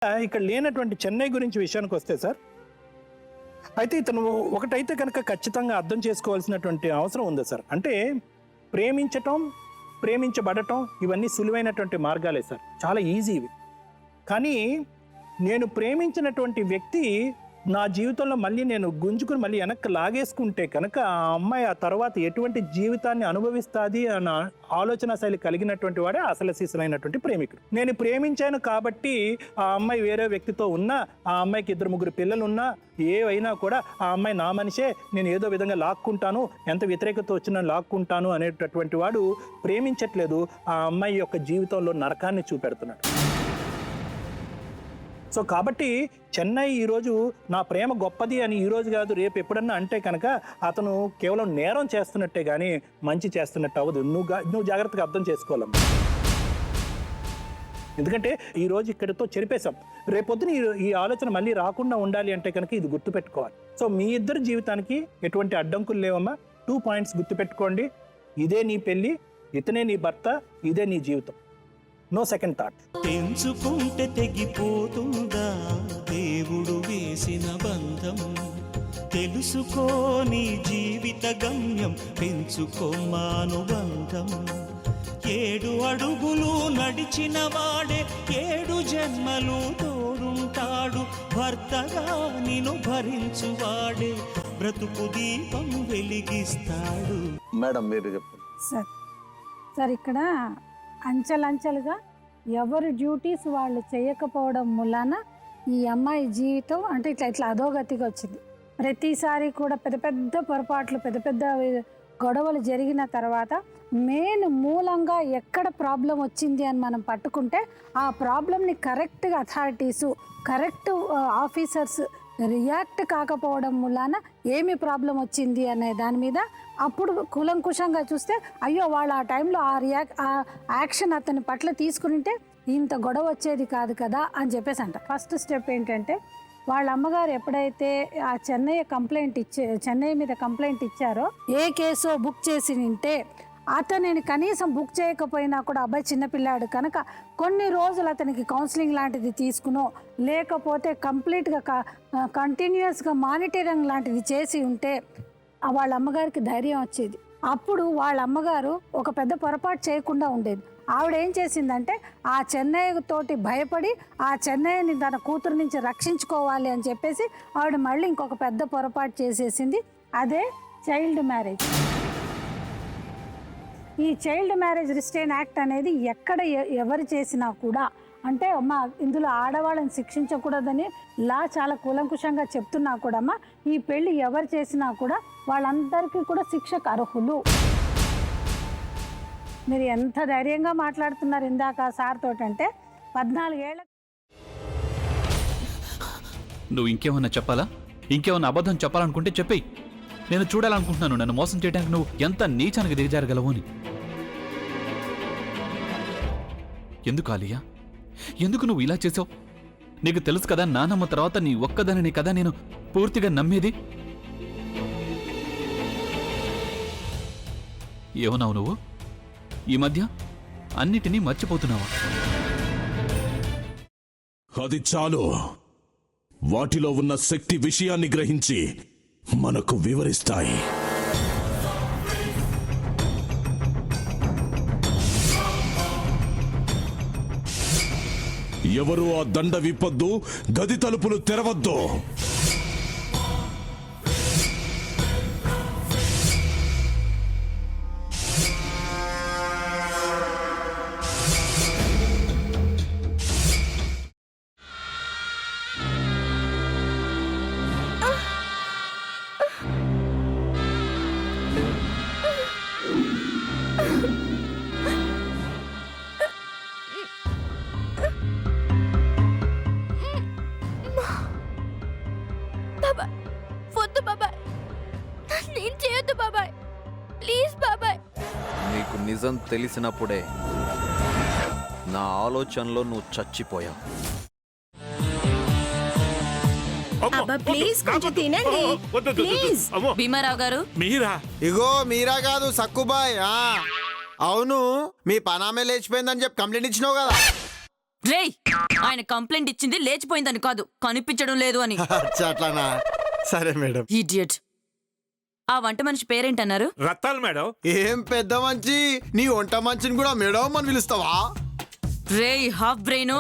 ఇక్కడ లేనటువంటి చెన్నై గురించి విషయానికి వస్తే సార్, అయితే ఇతను ఒకటైతే కనుక ఖచ్చితంగా అర్థం చేసుకోవాల్సినటువంటి అవసరం ఉంది సార్. అంటే ప్రేమించటం, ప్రేమించబడటం ఇవన్నీ సులువైనటువంటి మార్గాలే సార్, చాలా ఈజీ ఇవి. కానీ నేను ప్రేమించినటువంటి వ్యక్తి నా జీవితంలో మళ్ళీ నేను గుంజుకుని మళ్ళీ వెనక్కి లాగేసుకుంటే కనుక ఆ అమ్మాయి ఆ తర్వాత ఎటువంటి జీవితాన్ని అనుభవిస్తుంది అన్న ఆలోచన శైలి కలిగినటువంటి వాడే అసలు సిసలైనటువంటి ప్రేమికుడు. నేను ప్రేమించాను కాబట్టి ఆ అమ్మాయి వేరే వ్యక్తితో ఉన్నా, ఆ అమ్మాయికి 2-3 పిల్లలు ఉన్నా, ఏవైనా కూడా ఆ అమ్మాయి నా మనిషే, నేను ఏదో విధంగా లాక్కుంటాను, ఎంత వ్యతిరేకత వచ్చినా లాక్కుంటాను అనేటటువంటి వాడు ప్రేమించట్లేదు, ఆ అమ్మాయి యొక్క జీవితంలో నరకాన్ని చూపెడుతున్నాడు. సో కాబట్టి చెన్నై ఈరోజు నా ప్రేమ గొప్పది అని ఈరోజు కాదు రేపు ఎప్పుడన్నా అంటే కనుక అతను కేవలం నేరం చేస్తున్నట్టే కానీ మంచి చేస్తున్నట్టు అవ్వదు. నువ్వు జాగ్రత్తగా అర్థం చేసుకోవాలమ్మా. ఎందుకంటే ఈరోజు ఇక్కడితో చెరిపేశాం, రేపొద్దున ఈ ఆలోచన మళ్ళీ రాకుండా ఉండాలి అంటే కనుక ఇది గుర్తుపెట్టుకోవాలి. సో మీ ఇద్దరు జీవితానికి ఎటువంటి అడ్డంకులు లేవమ్మా. 2 పాయింట్స్ గుర్తుపెట్టుకోండి. ఇదే నీ పెళ్ళి, ఇతనే నీ భర్త, ఇదే నీ జీవితం. No second thought. పెంచుకుంటే తెగిపోతుందా దేవుడు వేసిన బంధం? తెలుసుకో నీ జీవిత గమ్యం, పెంచుకోమానుబంధం. 7 అడుగులు నడిచిన వాడే 7 జన్మలు తోడుంటాడు. భర్తగా నిన్ను భరించువాడే బ్రతుకు దీపం వెలిగిస్తాడు. మేడం మీరు చెప్పండి. సార్ ఇక్కడ అంచెలంచెలుగా ఎవరి డ్యూటీస్ వాళ్ళు చేయకపోవడం మూలాన ఈ అమ్మాయి జీవితం అంటే ఇట్లా అధోగతిగా వచ్చింది. ప్రతిసారి కూడా పెద్ద పెద్ద పొరపాట్లు, పెద్ద పెద్ద గొడవలు జరిగిన తర్వాత మెయిన్ మూలంగా ఎక్కడ ప్రాబ్లం వచ్చింది అని మనం పట్టుకుంటే ఆ ప్రాబ్లంని కరెక్ట్గా అథారిటీసు, కరెక్ట్ ఆఫీసర్స్ రియాక్ట్ కాకపోవడం మూలాన ఏమి ప్రాబ్లం వచ్చింది అనే దాని మీద అప్పుడు కూలంకుషంగా చూస్తే అయ్యో వాళ్ళు ఆ టైంలో ఆ యాక్షన్ అతని పట్ల తీసుకుంటే ఇంత గొడవ వచ్చేది కాదు కదా అని చెప్పేసి అంట. ఫస్ట్ స్టెప్ ఏంటంటే వాళ్ళ అమ్మగారు ఎప్పుడైతే ఆ చెన్నై మీద కంప్లైంట్ ఇచ్చారో, ఏ కేసో బుక్ చేసి నింటే అతనిని కనీసం బుక్ చేయకపోయినా కూడా అబ్బాయి చిన్నపిల్లాడు కనుక కొన్ని రోజులు అతనికి కౌన్సిలింగ్ లాంటిది తీసుకునో, లేకపోతే కంప్లీట్గా కంటిన్యూస్గా మానిటరింగ్ లాంటిది చేసి ఉంటే వాళ్ళ అమ్మగారికి ధైర్యం వచ్చేది. అప్పుడు వాళ్ళ అమ్మగారు ఒక పెద్ద పొరపాటు చేయకుండా ఉండేది. ఆవిడ ఏం చేసిందంటే ఆ చెన్నై తోటి భయపడి ఆ చెన్నైని తన కూతురు నుంచి రక్షించుకోవాలి అని చెప్పేసి ఆవిడ మళ్ళీ ఇంకొక పెద్ద పొరపాటు చేసేసింది. అదే చైల్డ్ మ్యారేజ్. ఈ చైల్డ్ మ్యారేజ్ రిస్ట్రెయిన్ యాక్ట్ అనేది ఎక్కడ ఎవరు చేసినా కూడా అంటే అమ్మ ఇందులో ఆడవాళ్ళని శిక్షించకూడదని లా చాలా కూలంకుషంగా చెప్తున్నా కూడా అమ్మ ఈ పెళ్ళి ఎవరు చేసినా కూడా వాళ్ళందరికీ కూడా శిక్షకు అర్హులు. మీరు ఎంత ధైర్యంగా మాట్లాడుతున్నారు ఇందాక సార్ తోటంటే 14 ఏళ్ళ. నువ్వు ఇంకేమన్నా చెప్పాలా? ఇంకేమన్నా అబద్ధం చెప్పాలనుకుంటే చెప్పేయి. నేను చూడాలనుకుంటున్నాను నన్ను మోసం చేయడానికి నువ్వు ఎంత నీచానికి దిగజారగలవు అని. ఎందుకు ఆలియా, ఎందుకు నువ్వు ఇలా చేసావు? నీకు తెలుసు కదా నానమ్మ తర్వాత నీ ఒక్కదానిని కదా నేను పూర్తిగా నమ్మేది. ఏమన్నావు నువ్వు? ఈ మధ్య అన్నిటినీ మర్చిపోతున్నావా? అది చాలు. వాటిలో ఉన్న శక్తి విషయాన్ని గ్రహించి మనకు వివరిస్తాయి. ఎవరు ఆ దండ విప్పొద్దు, గది తలుపులు తెరవద్దు. నీకు నిజం తెలిసినప్పుడే నా ఆలోచనలో నువ్వు చచ్చిపోయావు. భీమారావు గారు మీరా? ఇగో మీరా కాదు సక్కుబాయ్. అవును, మీ పనామే లేచిపోయిందని చెప్పి కంప్లైంట్ ఇచ్చినావు కదా. రేయ్, ఆయన కంప్లైంట్ ఇచ్చింది లేచిపోయిందని కాదు, కనిపించడం లేదు అని. అచ్చా, అట్లానా? సరే మేడం. ఇడియట్. ఆ వంట మనిషి పేరేంటన్నారు? రత్తాలు మేడం. ఏం పెద్ద మంచి, నీ వంట మంచిని కూడా మేడం అని పిలుస్తావా? రేయ్ హాఫ్ బ్రెయిన్,